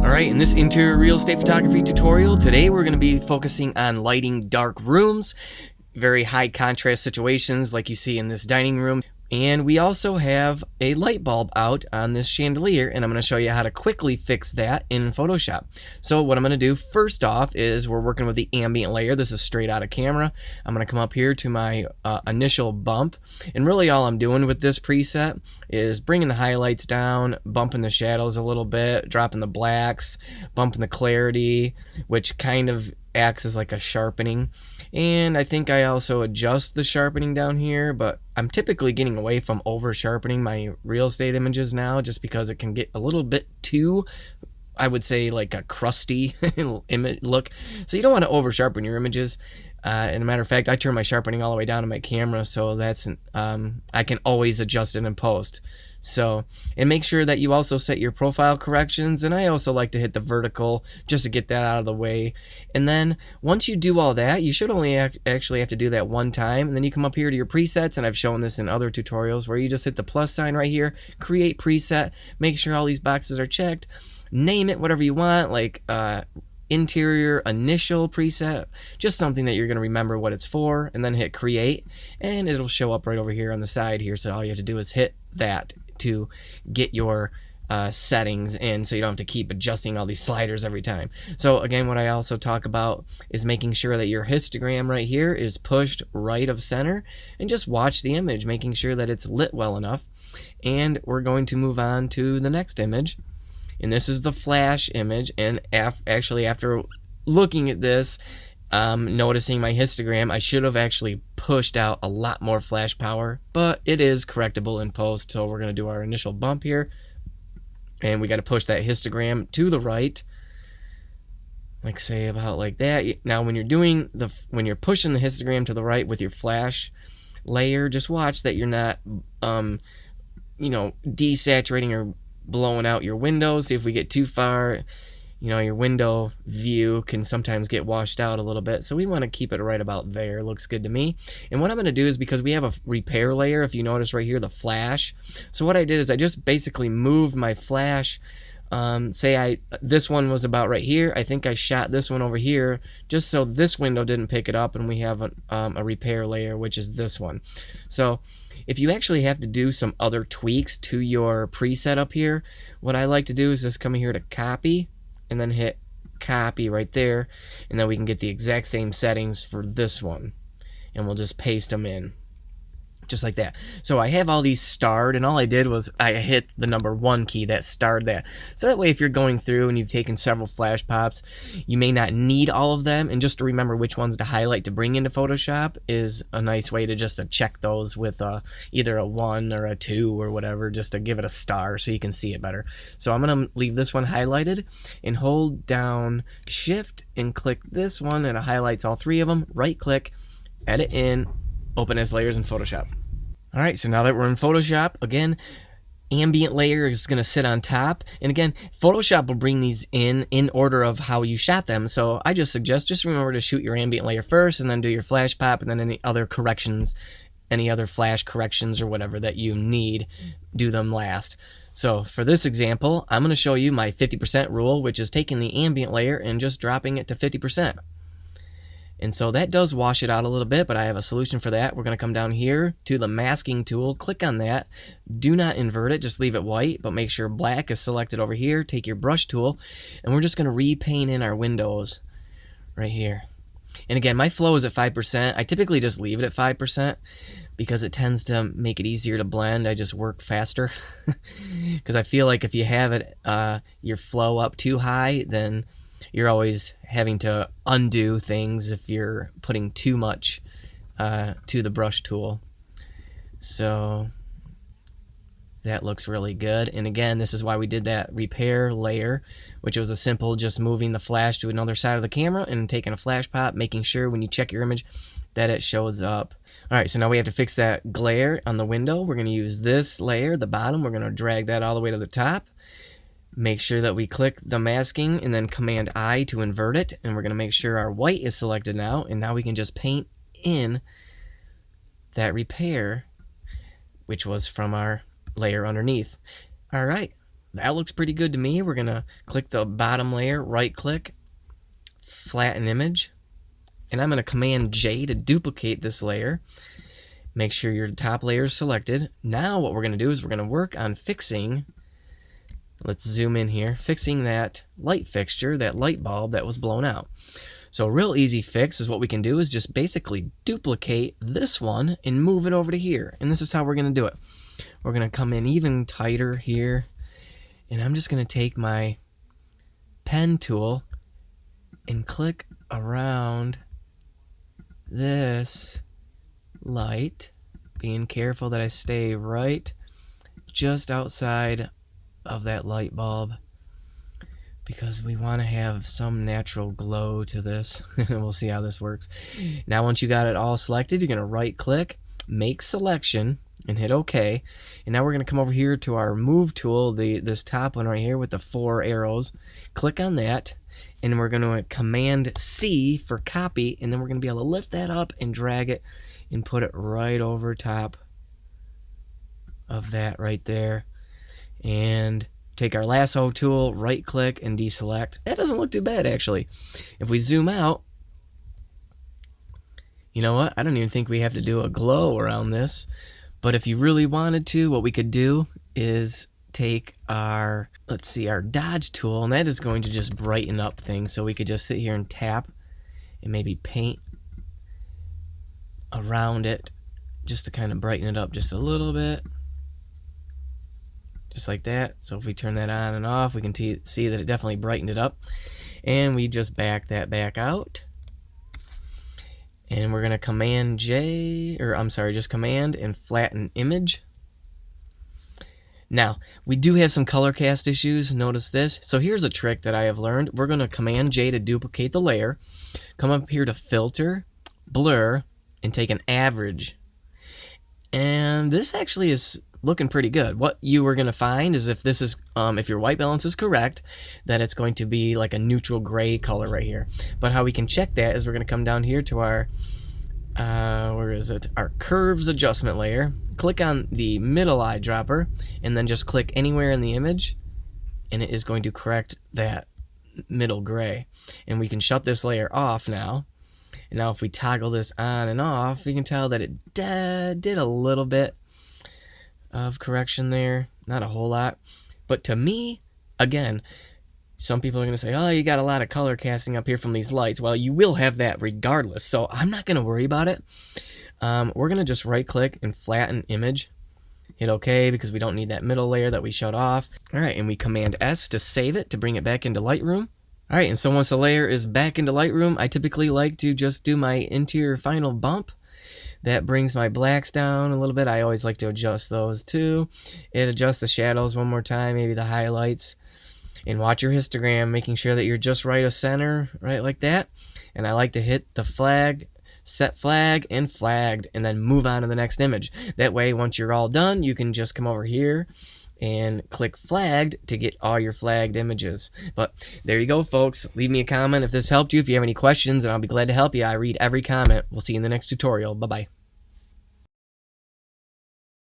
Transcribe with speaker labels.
Speaker 1: Alright, in this interior real estate photography tutorial, today we're going to be focusing on lighting dark rooms, very high contrast situations like you see in this dining room. And we also have a light bulb out on this chandelier, and I'm going to show you how to quickly fix that in Photoshop. So what I'm going to do first off is we're working with the ambient layer. This is straight out of camera. I'm going to come up here to my initial bump, and really all I'm doing with this preset is bringing the highlights down, bumping the shadows a little bit, dropping the blacks, bumping the clarity, which kind of acts as like a sharpening. And I think I also adjust the sharpening down here, but I'm typically getting away from over sharpening my real estate images now, just because it can get a little bit too, I would say, like a crusty image look. So you don't want to over sharpen your images. And a matter of fact, I turn my sharpening all the way down to my camera, so that's I can always adjust it in post. So, and make sure that you also set your profile corrections, and I also like to hit the vertical just to get that out of the way. And then once you do all that, you should only actually have to do that one time, and then you come up here to your presets, and I've shown this in other tutorials where you just hit the plus sign right here, create preset, make sure all these boxes are checked, name it whatever you want, like interior initial preset, just something that you're going to remember what it's for, and then hit create, and it'll show up right over here on the side here. So all you have to do is hit that to get your settings in, so you don't have to keep adjusting all these sliders every time. So again, what I also talk about is making sure that your histogram right here is pushed right of center, and just watch the image, making sure that it's lit well enough. And we're going to move on to the next image. And this is the flash image, and actually after looking at this, noticing my histogram, I should have actually pushed out a lot more flash power, but it is correctable in post. So we're going to do our initial bump here, and we got to push that histogram to the right, like say about like that. Now when you're pushing the histogram to the right with your flash layer, just watch that you're not desaturating or blowing out your windows. See, if we get too far, your window view can sometimes get washed out a little bit, so we want to keep it right about there. Looks good to me. And what I'm going to do is, because we have a repair layer, if you notice right here, the flash, so what I did is I just basically moved my flash. This one was about right here. I think I shot this one over here just so this window didn't pick it up, and we have a repair layer, which is this one. So if you actually have to do some other tweaks to your preset up here, what I like to do is just come here to copy and then hit copy right there, and then we can get the exact same settings for this one, and we'll just paste them in just like that. So I have all these starred, and all I did was I hit the number 1 key that starred that. So that way, if you're going through and you've taken several flash pops, you may not need all of them, and just to remember which ones to highlight to bring into Photoshop is a nice way to just check those with either a 1 or a 2 or whatever, just to give it a star so you can see it better. So I'm going to leave this one highlighted and hold down Shift and click this one, and it highlights all 3 of them. Right click, edit in, open as layers in Photoshop. Alright, so now that we're in Photoshop, again, ambient layer is going to sit on top. And again, Photoshop will bring these in order of how you shot them. So I just suggest, just remember to shoot your ambient layer first, and then do your flash pop, and then any other corrections, any other flash corrections or whatever that you need, do them last. So for this example, I'm going to show you my 50% rule, which is taking the ambient layer and just dropping it to 50%. And so that does wash it out a little bit, but I have a solution for that. We're going to come down here to the masking tool, click on that. Do not invert it, just leave it white, but make sure black is selected over here. Take your brush tool, and we're just going to repaint in our windows right here. And again, my flow is at 5%. I typically just leave it at 5% because it tends to make it easier to blend. I just work faster because I feel like if you have it, your flow up too high, then you're always having to undo things if you're putting too much to the brush tool. So that looks really good. And again, this is why we did that repair layer, which was a simple just moving the flash to another side of the camera and taking a flash pop, making sure when you check your image that it shows up. Alright, so now we have to fix that glare on the window. We're going to use this layer, the bottom. We're going to drag that all the way to the top. Make sure that we click the masking and then Command I to invert it, and we're going to make sure our white is selected now, and now we can just paint in that repair, which was from our layer underneath. Alright, that looks pretty good to me. We're going to click the bottom layer, right click, flatten image, and I'm going to Command J to duplicate this layer. Make sure your top layer is selected. Now what we're going to do is we're going to work on fixing, let's zoom in here, fixing that light fixture, that light bulb that was blown out. So a real easy fix is what we can do is just basically duplicate this one and move it over to here. And this is how we're going to do it. We're going to come in even tighter here. And I'm just going to take my pen tool and click around this light, being careful that I stay right just outside of that light bulb, because we want to have some natural glow to this. We'll see how this works. Now once you got it all selected, you're going to right click, make selection, and hit OK. And now we're going to come over here to our move tool, this top one right here with the 4 arrows. Click on that, and we're going to Command C for copy, and then we're going to be able to lift that up and drag it and put it right over top of that right there. And take our lasso tool, right click, and deselect. That doesn't look too bad, actually. If we zoom out, you know what? I don't even think we have to do a glow around this. But if you really wanted to, what we could do is take our, let's see, our dodge tool, and that is going to just brighten up things. So we could just sit here and tap and maybe paint around it just to kind of brighten it up just a little bit. Just like that. So if we turn that on and off, we can see that it definitely brightened it up. And we just back that back out. And we're going to Command J, or I'm sorry, just Command and flatten image. Now, we do have some color cast issues. Notice this. So here's a trick that I have learned. We're going to Command J to duplicate the layer. Come up here to Filter, Blur, and take an average. And this actually is looking pretty good. What you are going to find is if this is, if your white balance is correct, that it's going to be like a neutral gray color right here. But how we can check that is we're going to come down here to our, where is it? Our curves adjustment layer. Click on the middle eyedropper and then just click anywhere in the image, and it is going to correct that middle gray. And we can shut this layer off now. And now if we toggle this on and off, you can tell that it did a little bit of correction there, not a whole lot. But to me, again, some people are going to say, oh, you got a lot of color casting up here from these lights. Well, you will have that regardless, so I'm not going to worry about it. We're going to just right click and flatten image, hit OK because we don't need that middle layer that we shut off. All right, and we Command S to save it, to bring it back into Lightroom. All right, and so once the layer is back into Lightroom, I typically like to just do my interior final bump. That brings my blacks down a little bit. I always like to adjust those too. It adjusts the shadows one more time, maybe the highlights. And watch your histogram, making sure that you're just right of center, right like that. And I like to hit the flag, set flag, and flagged, and then move on to the next image. That way, once you're all done, you can just come over here and click flagged to get all your flagged images. But there you go, folks. Leave me a comment if this helped you. If you have any questions, and I'll be glad to help you. I read every comment. We'll see you in the next tutorial. Bye-bye.